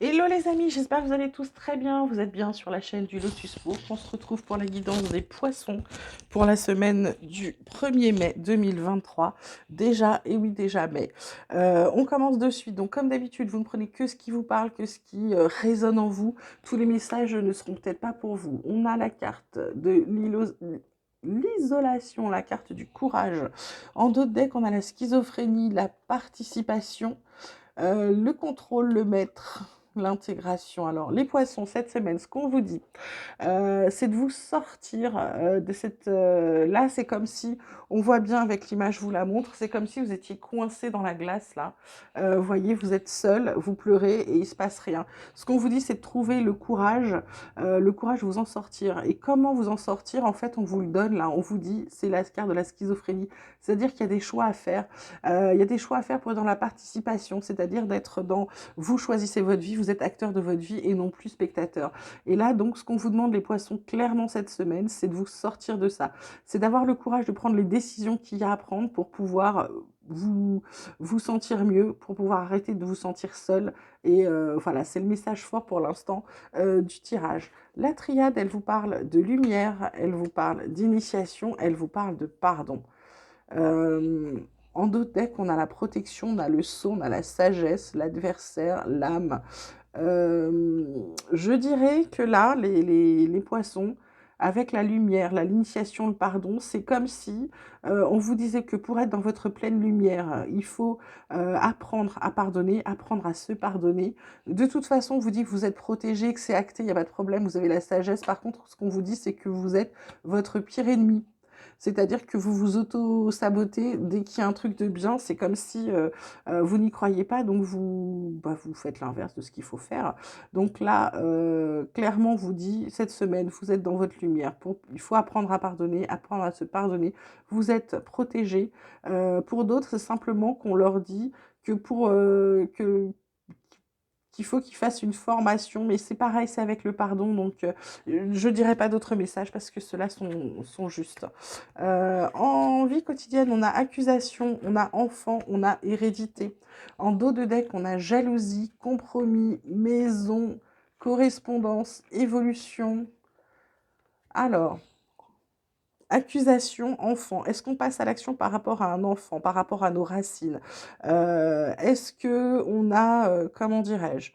Hello les amis, j'espère que vous allez tous très bien. Vous êtes bien sur la chaîne du Lotus Book. On se retrouve pour la guidance des poissons pour la semaine du 1er mai 2023. Déjà, et oui déjà mai. On commence de suite. Donc comme d'habitude, vous ne prenez que ce qui vous parle, que ce qui résonne en vous. Tous les messages ne seront peut-être pas pour vous. On a la carte de l'isolation, la carte du courage. En d'autres decks, on a la schizophrénie, la participation. Le contrôle, le maître, l'intégration. Alors, les poissons, cette semaine, ce qu'on vous dit, c'est de vous sortir de cette... là, c'est comme si, on voit bien avec l'image, je vous la montre, c'est comme si vous étiez coincé dans la glace, là. Vous voyez, vous êtes seul, vous pleurez et il se passe rien. Ce qu'on vous dit, c'est de trouver le courage de vous en sortir. Et comment vous en sortir? En fait, on vous le donne, là, on vous dit, c'est la carte de la schizophrénie. C'est-à-dire qu'il y a des choix à faire. Il y a des choix à faire pour être dans la participation, c'est-à-dire d'être dans... Vous choisissez votre vie, vous êtes acteur de votre vie et non plus spectateur. Et là, donc, ce qu'on vous demande, les poissons, clairement cette semaine, c'est de vous sortir de ça. C'est d'avoir le courage de prendre les décisions qu'il y a à prendre pour pouvoir vous sentir mieux, pour pouvoir arrêter de vous sentir seul. Et voilà, c'est le message fort pour l'instant du tirage. La triade, elle vous parle de lumière, elle vous parle d'initiation, elle vous parle de pardon. Euh, En d'autres decks, on a la protection, on a le sceau, on a la sagesse, l'adversaire, l'âme. Je dirais que là, les poissons, avec la lumière, l'initiation, le pardon, c'est comme si on vous disait que pour être dans votre pleine lumière, il faut apprendre à pardonner, apprendre à se pardonner. De toute façon, on vous dit que vous êtes protégé, que c'est acté, il n'y a pas de problème, vous avez la sagesse. Par contre, ce qu'on vous dit, c'est que vous êtes votre pire ennemi. C'est-à-dire que vous vous auto-sabotez dès qu'il y a un truc de bien, c'est comme si vous n'y croyez pas, donc vous faites l'inverse de ce qu'il faut faire. Donc là, clairement, on vous dit, cette semaine, vous êtes dans votre lumière. Il faut apprendre à pardonner, apprendre à se pardonner. Vous êtes protégé. Pour d'autres, c'est simplement qu'on leur dit que qu'il faut qu'ils fassent une formation, mais c'est pareil, c'est avec le pardon, donc je dirais pas d'autres messages parce que ceux-là sont justes. En vie quotidienne, on a accusation, on a enfant, on a hérédité. En dos de deck, on a jalousie, compromis, maison, correspondance, évolution. Alors, accusation, enfant. Est-ce qu'on passe à l'action par rapport à un enfant, par rapport à nos racines? Est-ce que on a, comment dirais-je,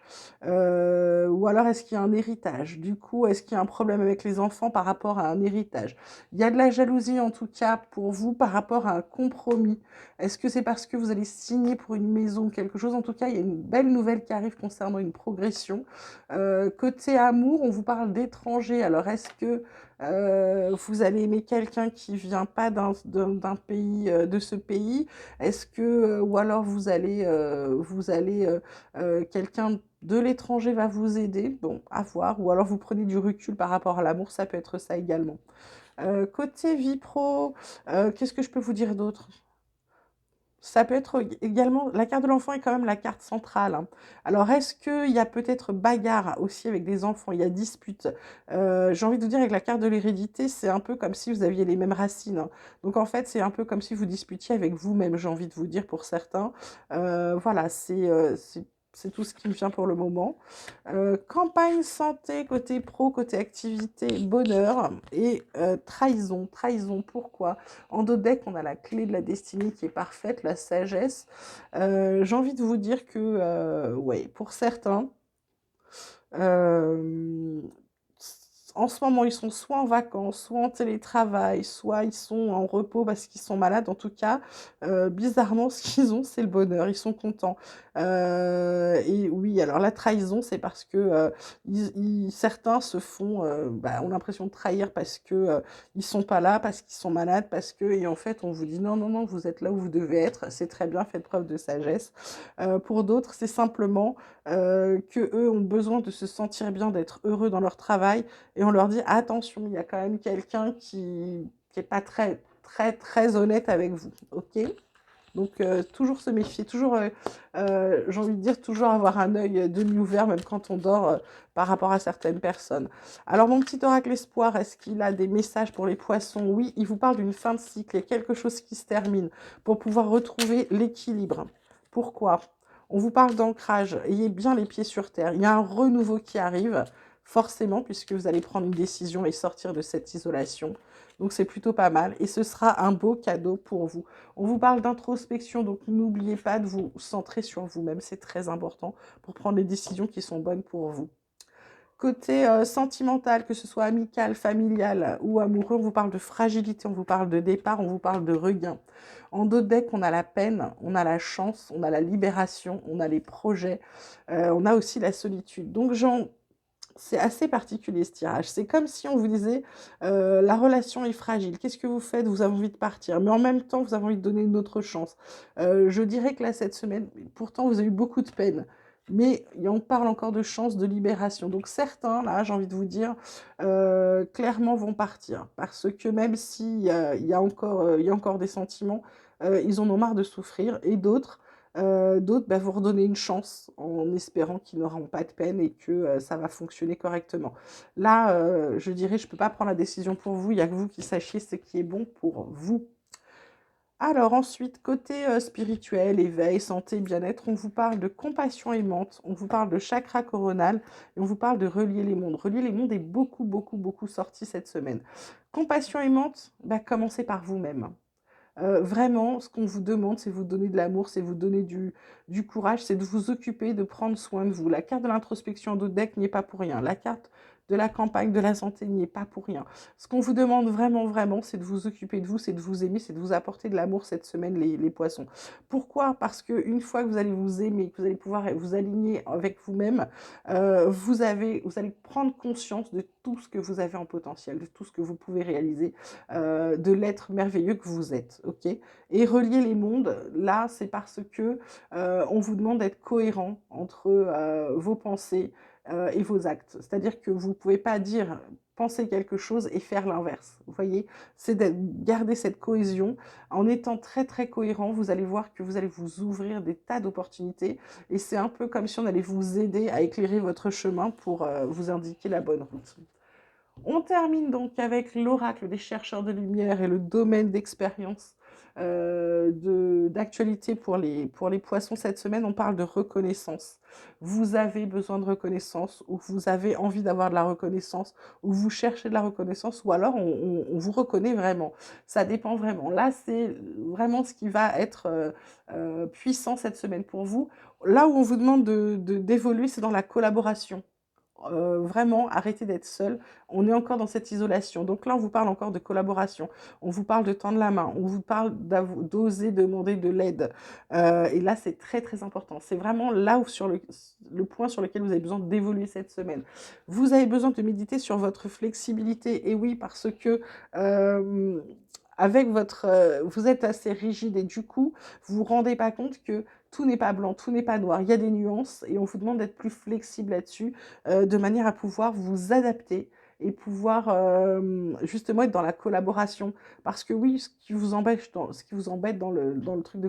ou alors est-ce qu'il y a un héritage? Du coup, est-ce qu'il y a un problème avec les enfants par rapport à un héritage? Il y a de la jalousie en tout cas pour vous par rapport à un compromis. Est-ce que c'est parce que vous allez signer pour une maison ou quelque chose? En tout cas, il y a une belle nouvelle qui arrive concernant une progression. Côté amour, on vous parle d'étrangers. Alors, est-ce que vous allez aimer quelqu'un qui vient pas d'un pays, de ce pays? Est-ce que, ou alors quelqu'un de l'étranger va vous aider? Bon, à voir. Ou alors vous prenez du recul par rapport à l'amour, ça peut être ça également. Côté vie pro, qu'est-ce que je peux vous dire d'autre? Ça peut être également, la carte de l'enfant est quand même la carte centrale, hein. Alors, est-ce qu'il y a peut-être bagarre aussi avec des enfants? Il y a dispute. J'ai envie de vous dire, avec la carte de l'hérédité, c'est un peu comme si vous aviez les mêmes racines, hein. Donc, en fait, c'est un peu comme si vous disputiez avec vous-même, j'ai envie de vous dire pour certains. Voilà, c'est tout ce qui me vient pour le moment. Campagne santé, côté pro, côté activité, bonheur et trahison. Trahison, pourquoi? En dos deck, on a la clé de la destinée qui est parfaite, la sagesse. J'ai envie de vous dire que, ouais, pour certains, euh, en ce moment, ils sont soit en vacances, soit en télétravail, soit ils sont en repos parce qu'ils sont malades. En tout cas, bizarrement, ce qu'ils ont, c'est le bonheur. Ils sont contents. Et oui, alors la trahison, c'est parce que certains se font, ont l'impression de trahir parce que ils sont pas là, parce qu'ils sont malades, parce que, et en fait, on vous dit non, non, non, vous êtes là où vous devez être. C'est très bien, faites preuve de sagesse. Pour d'autres, c'est simplement que eux ont besoin de se sentir bien, d'être heureux dans leur travail, et on leur dit attention, il y a quand même quelqu'un qui est pas très très très honnête avec vous, ok? Donc toujours se méfier, toujours, j'ai envie de dire, toujours avoir un œil demi-ouvert, même quand on dort, par rapport à certaines personnes. Alors mon petit oracle espoir, est-ce qu'il a des messages pour les poissons? Oui, il vous parle d'une fin de cycle, il y a quelque chose qui se termine, pour pouvoir retrouver l'équilibre. Pourquoi? On vous parle d'ancrage, ayez bien les pieds sur terre. Il y a un renouveau qui arrive, forcément, puisque vous allez prendre une décision et sortir de cette isolation. Donc c'est plutôt pas mal et ce sera un beau cadeau pour vous. On vous parle d'introspection, donc n'oubliez pas de vous centrer sur vous-même, c'est très important pour prendre les décisions qui sont bonnes pour vous. Côté sentimental, que ce soit amical, familial ou amoureux, on vous parle de fragilité, on vous parle de départ, on vous parle de regain. En dos de deck, on a la peine, on a la chance, on a la libération, on a les projets, on a aussi la solitude. Donc, c'est assez particulier ce tirage. C'est comme si on vous disait la relation est fragile. Qu'est-ce que vous faites? Vous avez envie de partir, mais en même temps, vous avez envie de donner une autre chance. Je dirais que là, cette semaine, pourtant, vous avez eu beaucoup de peine. Mais on parle encore de chance, de libération. Donc certains, là, j'ai envie de vous dire, clairement vont partir. Parce que même s'il il y a encore des sentiments, ils en ont marre de souffrir. Et d'autres, bah, vous redonnez une chance en espérant qu'ils n'auront pas de peine et que ça va fonctionner correctement. Là, je dirais, je ne peux pas prendre la décision pour vous, il n'y a que vous qui sachiez ce qui est bon pour vous. Alors ensuite, côté spirituel, éveil, santé, bien-être, on vous parle de compassion aimante, on vous parle de chakra coronal et on vous parle de relier les mondes. Relier les mondes est beaucoup, beaucoup, beaucoup sorti cette semaine. Compassion aimante, bah, commencez par vous-même. Vraiment, ce qu'on vous demande, c'est vous donner de l'amour, c'est vous donner du courage, c'est de vous occuper, de prendre soin de vous. La carte de l'introspection de deck n'y est pas pour rien. La carte de la campagne de la santé n'y est pas pour rien. Ce qu'on vous demande vraiment, vraiment, c'est de vous occuper de vous, c'est de vous aimer, c'est de vous apporter de l'amour cette semaine, les poissons. Pourquoi? Parce qu'une fois que vous allez vous aimer, que vous allez pouvoir vous aligner avec vous-même, vous allez prendre conscience de tout ce que vous avez en potentiel, de tout ce que vous pouvez réaliser, de l'être merveilleux que vous êtes, ok? Et relier les mondes, là, c'est parce que on vous demande d'être cohérent entre vos pensées et vos actes. C'est-à-dire que vous ne pouvez pas dire penser quelque chose et faire l'inverse. Vous voyez, c'est de garder cette cohésion. En étant très très cohérent, vous allez voir que vous allez vous ouvrir des tas d'opportunités et c'est un peu comme si on allait vous aider à éclairer votre chemin pour vous indiquer la bonne route. On termine donc avec l'oracle des chercheurs de lumière et le domaine d'expérience d'actualité pour les poissons cette semaine. On parle de reconnaissance. Vous avez besoin de reconnaissance ou vous avez envie d'avoir de la reconnaissance ou vous cherchez de la reconnaissance ou alors on vous reconnaît vraiment. Ça dépend vraiment. Là, c'est vraiment ce qui va être puissant cette semaine pour vous. Là où on vous demande d'évoluer, c'est dans la collaboration. Vraiment, arrêtez d'être seul. On est encore dans cette isolation. Donc là, on vous parle encore de collaboration. On vous parle de tendre la main. On vous parle d'oser demander de l'aide. Et là, c'est très, très important. C'est vraiment là où sur le point sur lequel vous avez besoin d'évoluer cette semaine. Vous avez besoin de méditer sur votre flexibilité. Et oui, parce que avec vous êtes assez rigide et du coup, vous vous rendez pas compte que tout n'est pas blanc, tout n'est pas noir. Il y a des nuances et on vous demande d'être plus flexible là-dessus, de manière à pouvoir vous adapter et pouvoir justement être dans la collaboration. Parce que oui, ce qui vous embête dans le truc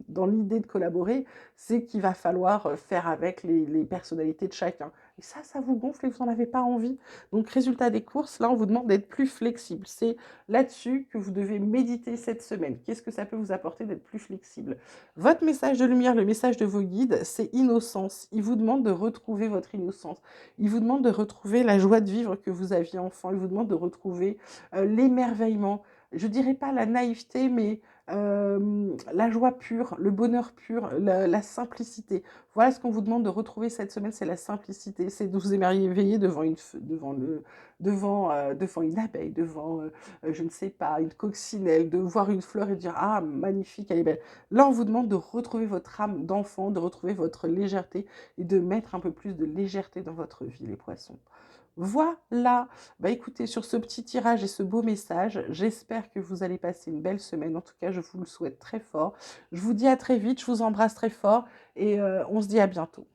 dans l'idée de collaborer, c'est qu'il va falloir faire avec les personnalités de chacun. Et ça vous gonfle et vous n'en avez pas envie. Donc, résultat des courses, là, on vous demande d'être plus flexible. C'est là-dessus que vous devez méditer cette semaine. Qu'est-ce que ça peut vous apporter d'être plus flexible? Votre message de lumière, le message de vos guides, c'est innocence. Ils vous demandent de retrouver votre innocence. Ils vous demandent de retrouver la joie de vivre que vous aviez enfant. Ils vous demandent de retrouver l'émerveillement. Je dirais pas la naïveté, mais la joie pure, le bonheur pur, la simplicité. Voilà ce qu'on vous demande de retrouver cette semaine, c'est la simplicité. C'est de vous émerveiller devant une abeille, devant, je ne sais pas, une coccinelle, de voir une fleur et de dire ah magnifique, elle est belle. Là, on vous demande de retrouver votre âme d'enfant, de retrouver votre légèreté et de mettre un peu plus de légèreté dans votre vie, les poissons. Voilà, bah écoutez, sur ce petit tirage et ce beau message, j'espère que vous allez passer une belle semaine. En tout cas, je vous le souhaite très fort. Je vous dis à très vite, je vous embrasse très fort et on se dit à bientôt.